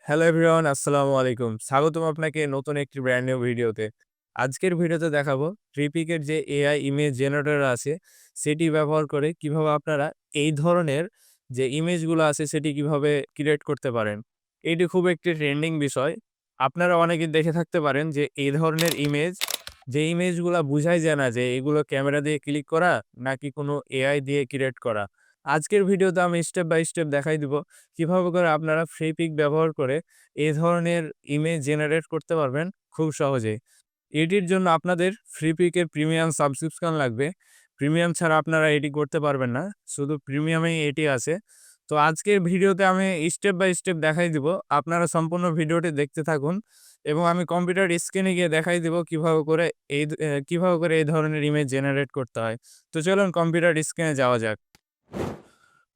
Hello everyone, আসসালামু আলাইকুম। স্বাগতম আপনাকে নতুন একটি ব্র্যান্ড নিউ ভিডিওতে। আজকের ভিডিওতে দেখাবো ট্রিপিকের যে এআই ইমেজ জেনারেটর আছে, সেটি ব্যবহার করে কিভাবে আপনারা এই ধরনের যে ইমেজগুলো আছে সেটি কিভাবে ক্রিয়েট করতে পারেন। এটি খুব একটি ট্রেন্ডিং বিষয়। আপনারা অনেকে দেখে থাকতে পারেন যে এই ধরনের ইমেজ, যে ইমেজগুলা বুঝাই যায় না যে এগুলো ক্যামেরা দিয়ে ক্লিক করা নাকি কোনো এআই দিয়ে ক্রিয়েট করা। আজকের ভিডিওতে আমি স্টেপ বাই স্টেপ দেখাই দিব কিভাবে করে আপনারা ফ্রি পিক ব্যবহার করে এই ধরনের ইমেজ জেনারেট করতে পারবেন খুব সহজেই। এটির জন্য আপনাদের ফ্রি পিকের প্রিমিয়াম সাবস্ক্রিপশন লাগবে। প্রিমিয়াম ছাড়া আপনারা এটি করতে পারবেন না। শুধু প্রিমিয়ামেই এটি আছে। তো আজকের ভিডিওতে আমি স্টেপ বাই স্টেপ দেখাই দিব। আপনারা সম্পূর্ণ ভিডিওটি দেখতে থাকুন এবং আমি কম্পিউটার স্ক্রিনে গিয়ে দেখাই দিব কিভাবে করে এই ধরনের ইমেজ জেনারেট করতে হয়। তো চলুন কম্পিউটার স্ক্রিনে যাওয়া যাক।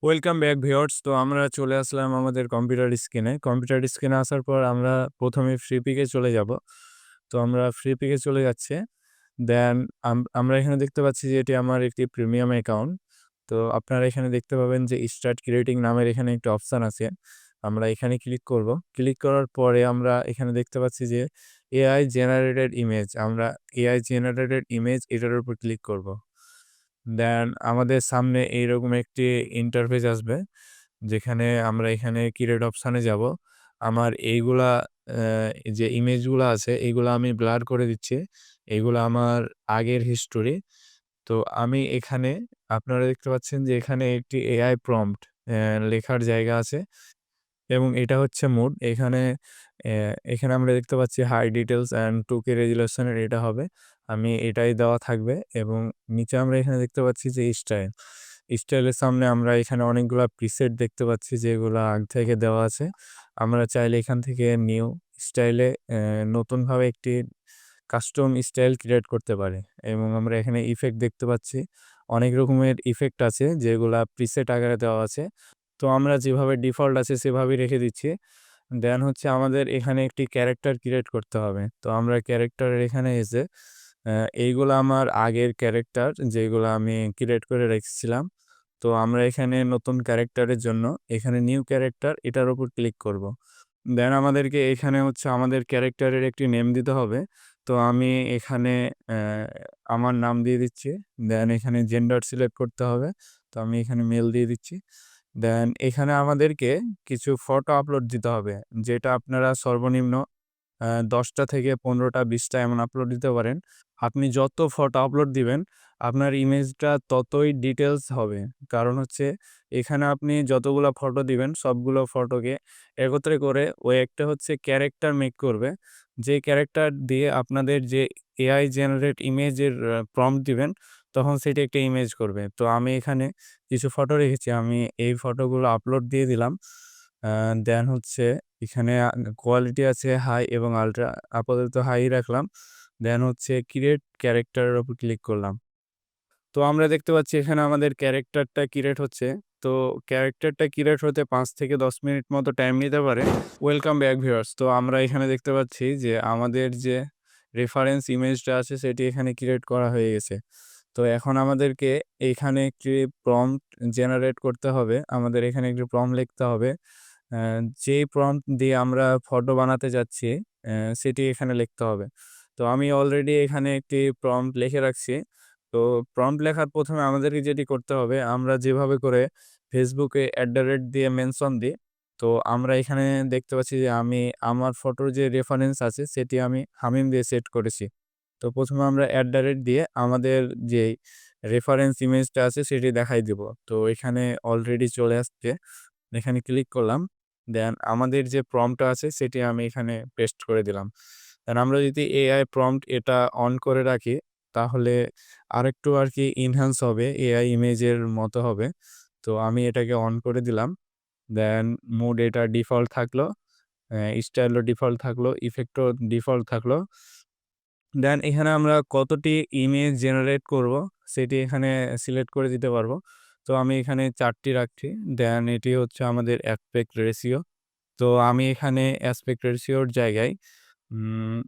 Welcome back viewers. তো আমরা চলে আসলাম আমাদের কম্পিউটার স্ক্রিনে। কম্পিউটার স্ক্রিনে আসার পর আমরা ১ম এ ফ্রি পিকে চলে যাব। তো আমরা ফ্রি পিকে চলে যাচ্ছি। দেন আমরা এখানে দেখতে পাচ্ছি যে এটি আমার একটি প্রিমিয়াম অ্যাকাউন্ট। তো আপনারা এখানে দেখতে পাবেন যে স্টার্ট ক্রিয়েটিং নামের এখানে একটা অপশন আছে। আমরা এখানে ক্লিক করব। ক্লিক করার পরে আমরা এখানে দেখতে পাচ্ছি যে এআই জেনারেটেড ইমেজ। আমরা এআই জেনারেটেড ইমেজ এটার উপর ক্লিক করব। দেন আমাদের সামনে এইরকম একটি ইন্টারফেস আসবে, যেখানে আমরা এখানে ক্রিয়েট অপশানে যাব। আমার এইগুলা যে ইমেজগুলা আছে এইগুলা আমি ব্লার করে দিচ্ছি। এইগুলা আমার আগের হিস্টোরি। তো আমি এখানে আপনারা দেখতে পাচ্ছেন যে এখানে একটি এআই প্রম্পট লেখার জায়গা আছে এবং এটা হচ্ছে মোড। এখানে আমরা দেখতে পাচ্ছি high details and 2K resolution এর এটা হবে। আমি এটাই দেওয়া থাকবে এবং নিচে আমরা এখানে দেখতে পাচ্ছি যে স্টাইল। স্টাইলের সামনে আমরা এখানে অনেকগুলা প্রিসেট দেখতে পাচ্ছি যেগুলা আগে থেকে দেওয়া আছে। আমরা চাইলে এখান থেকে নিউ স্টাইলে নতুনভাবে একটি কাস্টম স্টাইল ক্রিয়েট করতে পারি এবং আমরা এখানে ইফেক্ট দেখতে পাচ্ছি। অনেক রকমের ইফেক্ট আছে যেগুলা প্রিসেট আকারে দেওয়া আছে। তো আমরা যেভাবে ডিফল্ট আছে সেভাবেই রেখে দিচ্ছি। দেন হচ্ছে আমাদের এখানে একটি ক্যারেক্টার ক্রিয়েট করতে হবে। তো আমরা ক্যারেক্টারের এখানে এসে এইগুলা আমার আগের ক্যারেক্টার যেগুলা আমি ক্রিয়েট করে রেখেছিলাম। তো আমরা এখানে নতুন ক্যারেক্টারের জন্য এখানে নিউ ক্যারেক্টার এটার উপর ক্লিক করব। দেন আমাদেরকে এখানে হচ্ছে আমাদের ক্যারেক্টারের একটি নেম দিতে হবে। তো আমি এখানে অ্যা আমার নাম দিয়ে দিচ্ছি। দেন এখানে জেন্ডার সিলেক্ট করতে হবে। তো আমি এখানে মেল দিয়ে দিচ্ছি। দেন এখানে আমাদেরকে কিছু ফটো আপলোড দিতে হবে। যেটা আপনারা সর্বনিম্ন ১০ টা থেকে ১৫ টা ২০ টা এমন আপলোড দিতে পারেন। আপনি যত ফটো আপলোড দিবেন, আপনার ইমেজটা ততই ডিটেইলস হবে। কারণ হচ্ছে এখানে আপনি যতগুলা ফটো দিবেন, সবগুলো ফটোকে একত্রে করে ও একটা হচ্ছে ক্যারেক্টার মেক করবে। যে ক্যারেক্টার দিয়ে আপনাদের যে এআই জেনারেট ইমেজের প্রম্পট দিবেন, তখন সেটি একটা ইমেজ করবে। তো আমি এখানে কিছু ফটো রেখেছি। আমি এই ফটোগুলো আপলোড দিয়ে দিলাম। আ দেন হচ্ছে এখানে কোয়ালিটি আছে হাই এবং আল্ট্রা। আপাতত হাই রাখলাম। দেন হচ্ছে ক্রিয়েট ক্যারেক্টার এর উপর ক্লিক করলাম। তো আমরা দেখতে পাচ্ছি এখানে আমাদের ক্যারেক্টারটা ক্রিয়েট হচ্ছে। তো ক্যারেক্টারটা ক্রিয়েট হতে ৫ থেকে ১০ মিনিট মতো টাইম নিতে পারে। Welcome back viewers. তো আমরা এখানে দেখতে পাচ্ছি যে আমাদের যে রেফারেন্স ইমেজটা আছে সেটি এখানে ক্রিয়েট করা হয়ে গেছে। তো এখন আমাদেরকে এইখানে একটি প্রম্পট জেনারেট করতে হবে। আমাদের এখানে একটি প্রম্পট লিখতে হবে। অ্যা যেই প্রম্পট দিয়ে আমরা ফটো বানাতে যাচ্ছি সেটি এখানে লিখতে হবে। তো আমি অলরেডি এখানে একটি প্রম্পট লিখে রাখছি। তো প্রম্পট লেখার ১ম এ আমাদেরকে যেটি করতে হবে, আমরা যেভাবে করে Facebook এ দিয়ে মেনশন দিই, তো আমরা এখানে দেখতে পাচ্ছি যে আমি আমার ফটোর যে রেফারেন্স আছে সেটি আমি হামিম দিয়ে সেট করেছি। তো ১ম এ আমরা দিয়ে আমাদের যেই রেফারেন্স ইমেজটা আছে সেটি দেখাই দিব। তো এখানে অলরেডি চলে আসছে। এখানে ক্লিক করলাম। দেন আমাদের যে প্রম্পটটা আছে সেটি আমি এখানে পেস্ট করে দিলাম। দেন আমরা যদি এআই প্রম্পট এটা অন করে রাখি, তাহলে আরেকটু আরকি এনহান্স হবে, এআই ইমেজের মতো হবে। তো আমি এটাকে অন করে দিলাম। দেন মুড এটা ডিফল্ট থাকলো। স্টাইলও ডিফল্ট থাকলো, ইফেক্টও ডিফল্ট থাকলো। দেন এখানে আমরা কতটি ইমেজ জেনারেট করব সেটি এখানে সিলেক্ট করে দিতে পারবো। তো আমি এখানে ৪ টি রাখছি। দেন এটি হচ্ছে আমাদের অ্যাসপেক্ট রেশিও। তো আমি এখানে অ্যাসপেক্ট রেশিওর জায়গায় উম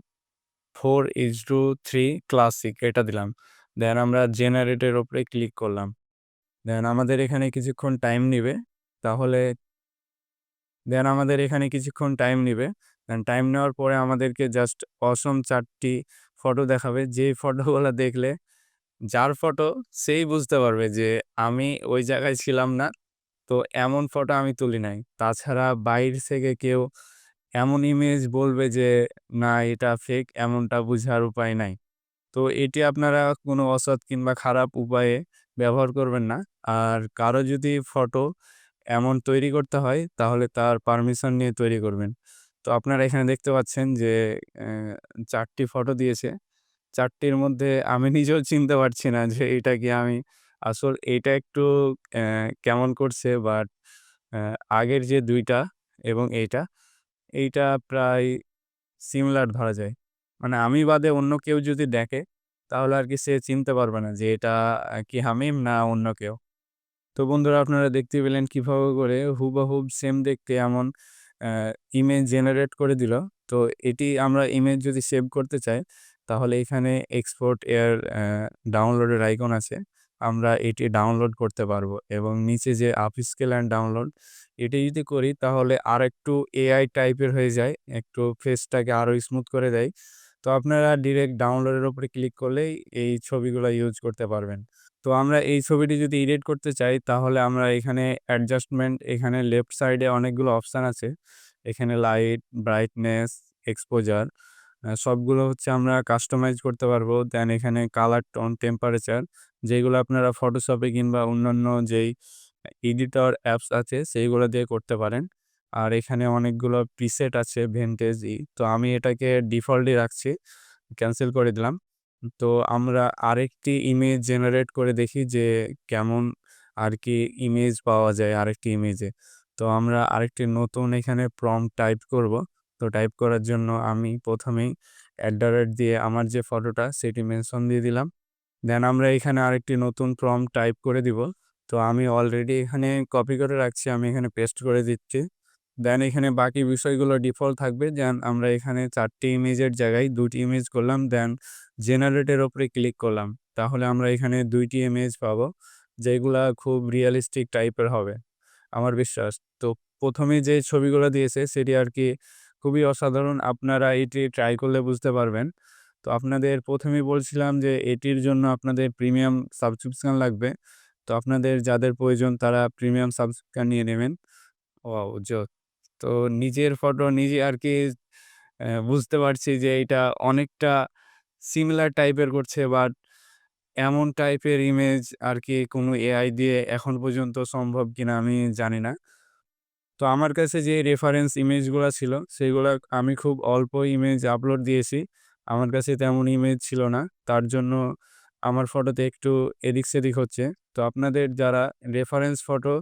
4:3 ক্লাসিক এটা দিলাম। দেন আমরা জেনারেটের উপরে ক্লিক করলাম। দেন আমাদের এখানে কিছুক্ষণ টাইম নিবে। তাহলে দেন আমাদের এখানে কিছুক্ষণ টাইম নিবে। দেন টাইম নেওয়ার পরে আমাদেরকে জাস্ট অসম ৪ টি ফটো দেখাবে। যেই ফটোগুলা দেখলে যার ফটো সেই বুঝতে পারবে যে আমি ওই জায়গায় ছিলাম না। তো এমন ফটো আমি তুলি নাই। তাছাড়া বাইর থেকে কেউ এমন ইমেজ বলবে যে না এটা ফেক, এমনটা বুঝার উপায় নাই। তো এটি আপনারা কোনো অসৎ কিংবা খারাপ উপায়ে ব্যবহার করবেন না। আর কারো যদি ফটো এমন তৈরি করতে হয় তাহলে তার পারমিশন নিয়ে তৈরি করবেন। তো আপনারা এখানে দেখতে পাচ্ছেন যে ৪ টি ফটো দিয়েছে। ৪ টির মধ্যে আমি নিজেও চিনতে পারছি না যে এটা কি আমি এইটা একটু অ্যা কেমন করছে, বাট অ্যা আগের যে ২ টা এবং এইটা প্রায় সিমিলার ধরা যায়। মানে আমি বাদে অন্য কেউ যদি দেখে তাহলে আরকি সে চিনতে পারবে না যে এটা কি হামিম না অন্য কেউ। তো বন্ধুরা আপনারা দেখতে পেলেন কিভাবে করে হুবাহুব সেম দেখতে এমন অ্যা ইমেজ জেনারেট করে দিল। তো এটি আমরা ইমেজ যদি সেভ করতে চাই তাহলে এখানে এক্সপোর্ট এয়ার ডাউনলোডের আইকন আছে। আমরা এটি ডাউনলোড করতে পারবো এবং নিচে যে আপস্কেল অ্যান্ড ডাউনলোড এটি যদি করি তাহলে আরেকটু এআই টাইপের হয়ে যায়। একটু ফেসটাকে আরো স্মুথ করে দেয়। তো আপনারা ডিরেক্ট ডাউনলোডের উপরে ক্লিক করলেই এই ছবিগুলা ইউজ করতে পারবেন। তো আমরা এই ছবিটি যদি এডিট করতে চাই তাহলে আমরা এখানে অ্যাডজাস্টমেন্ট, এখানে লেফট সাইডে অনেকগুলো অপশান আছে। এখানে লাইট, ব্রাইটনেস, এক্সপোজার সবগুলো হচ্ছে আমরা কাস্টমাইজ করতে পারবো। দেন এখানে কালার টোন, টেম্পারেচার যেগুলো আপনারা ফটোশপে কিংবা অন্যান্য যেই এডিটর অ্যাপস আছে সেইগুলো দিয়ে করতে পারেন। আর এখানে অনেকগুলো প্রিসেট আছে ভেন্টেজই। তো আমি এটাকে ডিফল্টই রাখছি। ক্যানসেল করে দিলাম। তো আমরা আরেকটি ইমেজ জেনারেট করে দেখি যে কেমন আরকি ইমেজ পাওয়া যায় আরেকটি ইমেজে। তো আমরা আরেকটি নতুন এখানে প্রম্পট টাইপ করব। তো টাইপ করার জন্য আমি ১ম এই দিয়ে আমার যে ফটোটা সেটি মেনশন দিয়ে দিলাম। দেন আমরা এখানে আরেকটি নতুন প্রম্পট টাইপ করে দিব। তো আমি অলরেডি এখানে কপি করে রাখছি। আমি এখানে পেস্ট করে দিচ্ছি। দেন এখানে বাকি বিষয়গুলো ডিফল্ট থাকবে। দেন আমরা এখানে ৪ টি ইমেজের জায়গায় ২ টি ইমেজ করলাম। দেন জেনারেটের উপরে ক্লিক করলাম। তাহলে আমরা এখানে ২ টি ইমেজ পাবো, যেগুলা খুব রিয়ালিস্টিক টাইপের হবে আমার বিশ্বাস। তো ১ম এ যে ছবিগুলো দিয়েছে সেটি আরকি খুবই অসাধারণ। আপনারা এটি ট্রাই করলে বুঝতে পারবেন। তো আপনাদের ১ম এই বলছিলাম যে এটির জন্য আপনাদের প্রিমিয়াম সাবস্ক্রিপশন লাগবে। তো আপনাদের যাদের প্রয়োজন তারা প্রিমিয়াম সাবস্ক্রিপশন নিয়ে নেবেন। ওয়াও! তো নিজের ফটো নিজে আরকি বুঝতে পারছি যে এটা অনেকটা সিমিলার টাইপের করছে, বাট এমন টাইপের ইমেজ আরকি কোনো এআই দিয়ে এখন পর্যন্ত সম্ভব কিনা আমি জানি না। তো আমার কাছে যে রেফারেন্স ইমেজগুলা ছিল, সেগুলা আমি খুব অল্প ইমেজ আপলোড দিয়েছি। আমার কাছে তেমন ইমেজ ছিল না। তার জন্য আমার ফটোতে একটু এদিক-সেদিক হচ্ছে। তো আপনাদের যারা রেফারেন্স ফটো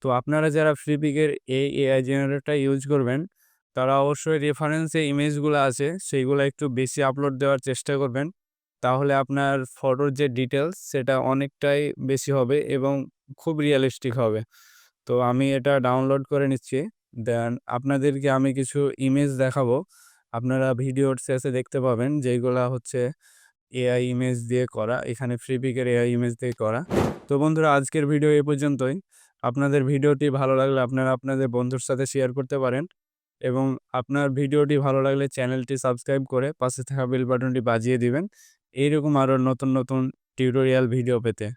তো আপনারা যারা ফ্লিপিকের এই এআই জেনারেটরটা ইউজ করবেন, তারা অবশ্যই রেফারেন্স যে ইমেজগুলা আছে, সেইগুলা একটু বেশি আপলোড দেওয়ার চেষ্টা করবেন। তাহলে আপনার ফটোর যে ডিটেইলস, সেটা অনেকটাই বেশি হবে এবং খুব রিয়ালিস্টিক হবে। তো আমি এটা ডাউনলোড করে নিচ্ছি। দেন আপনাদেরকে আমি কিছু ইমেজ দেখাবো। আপনারা ভিডিওর শেষে দেখতে পাবেন যেইগুলা হচ্ছে এআই ইমেজ দিয়ে করা। এখানে ফ্লিপিকের এআই ইমেজ দিয়ে করা। তো বন্ধুরা আজকের ভিডিও এ পর্যন্তই। আপনাদের ভিডিওটি ভালো লাগলে আপনারা আপনাদের বন্ধুর সাথে শেয়ার করতে পারেন এবং আপনার ভিডিওটি ভালো লাগলে চ্যানেলটি সাবস্ক্রাইব করে পাশে থাকা বেল বাটনটি বাজিয়ে দিবেন। এইরকম আরো নতুন টিউটোরিয়াল ভিডিও পেতে।